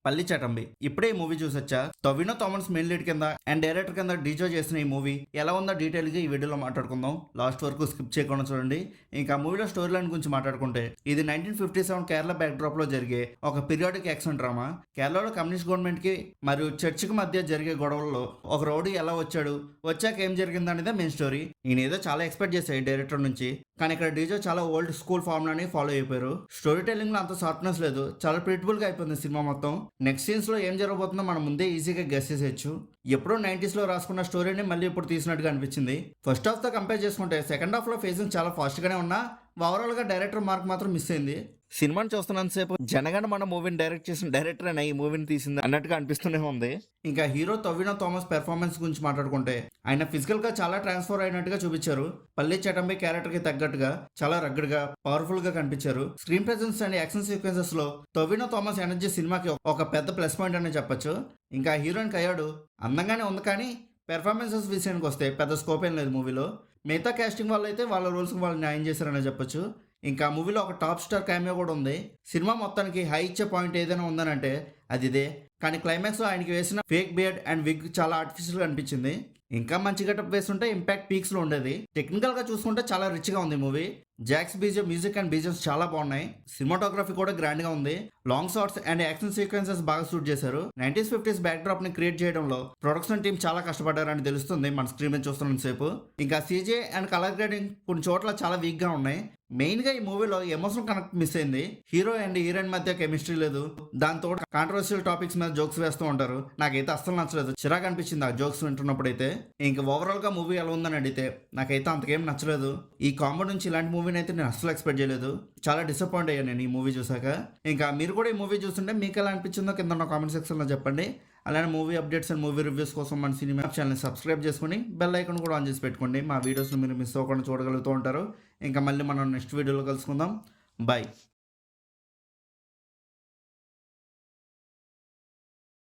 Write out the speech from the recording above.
పల్లి చటంబి. ఇప్పుడే ఈ మూవీ చూసొచ్చా. టొవినో థామస్ మెయిన్ లీడ్ కింద అండ్ డైరెక్టర్ కింద డీజో చేసిన ఈ మూవీ ఎలా ఉందో డీటెయిల్ గా ఈ వీడియోలో మాట్లాడుకుందాం. లాస్ట్ వరకు స్కిప్ చేయకుండా చూడండి. ఇంకా మూవీలో స్టోరీ లైన్ గురించి మాట్లాడుకుంటే ఇది 1957 కేరళ బ్యాక్ డ్రాప్ లో జరిగే ఒక పీరియాడిక్ యాక్షన్ డ్రామా. కేరళలో కమ్యూనిస్ట్ గవర్నమెంట్ కి మరియు చర్చికి మధ్య జరిగే గొడవల్లో ఒక రౌడీ ఎలా వచ్చాడు, వచ్చాక ఏం జరిగింది అనేది మెయిన్ స్టోరీ. నేను ఏదో చాలా ఎక్స్పెక్ట్ చేశాను డైరెక్టర్ నుంచి, కానీ ఇక్కడ డీజో చాలా ఓల్డ్ స్కూల్ ఫార్ములాని ఫాలో అయిపోయారు. స్టోరీ టెల్లింగ్ లో అంత షార్ప్నెస్ లేదు, చాలా ప్రిడిటబుల్ గా అయిపోయింది సినిమా మొత్తం. నెక్స్ట్ సీన్స్ లో ఏం జరగబోతుందో మనం ముందే ఈజీగా గెస్ చేసేయచ్చు. ఎప్పుడో 90s లో రాసుకున్న స్టోరీని మళ్ళీ ఇప్పుడు తీసినట్టుగా అనిపించింది. ఫస్ట్ హాఫ్ తో కంపేర్ చేసుకుంటే సెకండ్ హాఫ్ లో ఫేసింగ్ చాలా ఫాస్ట్ గానే ఉన్నా ఓవరాల్ గా డైరెక్టర్ మార్క్ మాత్రం మిస్ అయింది. సినిమాని చూస్తున్నంతసేపు జనగణ మన మూవీని డైరెక్ట్ చేసిన డైరెక్టర్ అయినా ఈ మూవీని తీసింది అన్నట్టుగా అనిపిస్తూనే ఉంది. ఇంకా హీరో టొవినో థామస్ పెర్ఫార్మెన్స్ గురించి మాట్లాడుకుంటే ఆయన ఫిజికల్ గా చాలా ట్రాన్స్ఫర్ అయినట్టుగా చూపించారు. పల్లి చటంబి క్యారెక్టర్ కి తగ్గట్టుగా చాలా రగ్గడ్ గా పవర్ఫుల్ గా కనిపించారు. Screen presence and action sequences లో టొవినో థామస్ ఎనర్జీ సినిమాకి ఒక పెద్ద ప్లస్ పాయింట్ అని చెప్పొచ్చు. ఇంకా హీరోయిన్ కయ్యాడు అందంగానే ఉంది, కానీ పెర్ఫార్మెన్సెస్ విషయానికి వస్తే పెద్ద స్కోప్ ఏం లేదు మూవీలో. మిగతా కాస్టింగ్ వాళ్ళు అయితే వాళ్ళ రోల్స్ వాళ్ళు న్యాయం చేశారని చెప్పొచ్చు. ఇంకా మూవీలో ఒక టాప్ స్టార్ క్యామియో కూడా ఉంది. సినిమా మొత్తానికి హై ఇచ్చే పాయింట్ ఏదైనా ఉందనంటే అది ఇదే. కానీ క్లైమాక్స్ లో ఆయనకి వేసిన ఫేక్ బియర్డ్ అండ్ విగ్ చాలా ఆర్టిఫిషియల్ గా అనిపించింది. ఇంకా మంచి గెటప్ వేస్తుంటే ఇంపాక్ట్ పీక్స్ లో ఉండేది. టెక్నికల్ గా చూసుకుంటే చాలా రిచ్ గా ఉంది movie. Jakes BGM music and BGMs చాలా బాగున్నాయి. సినిమాటోగ్రఫీ కూడా గ్రాండ్ గా ఉంది. Long shots and action sequences బాగా షూట్ చేశారు. 90s 50s బ్యాక్ డ్రాప్ ని క్రియేట్ చేయడంలో ప్రొడక్షన్ టీం చాలా కష్టపడ్డారని తెలుస్తుంది మన స్క్రీన్ మీద చూస్తున్నంత సేపు. ఇంకా సీజే అండ్ కలర్ గ్రేడింగ్ కొన్ని చోట్ల చాలా వీక్ గా ఉన్నాయి. మెయిన్ గా ఈ మూవీలో ఎమోషనల్ కనెక్ట్ మిస్ అయింది. హీరో అండ్ హీరోయిన్ మధ్య కెమిస్ట్రీ లేదు. దాంతో కాంట్రవర్షియల్ టాపిక్స్ మీద జోక్స్ వేస్తూ ఉంటారు. నాకైతే అస్సలు నచ్చలేదు, చిరాకు అనిపించింది ఆ జోక్స్ వింటున్నప్పుడు అయితే. ఇంకా ఓవరాల్ గా మూవీ ఎలా ఉందని అడిగితే నాకైతే అంతకేం నచ్చలేదు. ఈ కాంబో నుంచి ఇలాంటి మూవీని అయితే నేను అస్సలు ఎక్స్పెక్ట్ చేయలేదు. చాలా డిసప్పాయింట్ అయ్యాను నేను ఈ మూవీ చూసాక. ఇంకా మీరు కూడా ఈ మూవీ చూస్తుంటే మీకు ఎలా అనిపించిందో కింద నా కామెంట్ సెక్షన్ లో చెప్పండి. అలానే movie updates and movie reviews కోసం మన సినిమా ఛానల్ని సబ్స్క్రైబ్ చేసుకుని బెల్ ఐకాన్ కూడా ఆన్ చేసి పెట్టుకోండి. మా వీడియోస్ని మీరు మిస్ అవ్వకుండా చూడగలుగుతూ ఉంటారు. ఇంకా మళ్ళీ మనం నెక్స్ట్ వీడియోలో కలుసుకుందాం. బాయ్.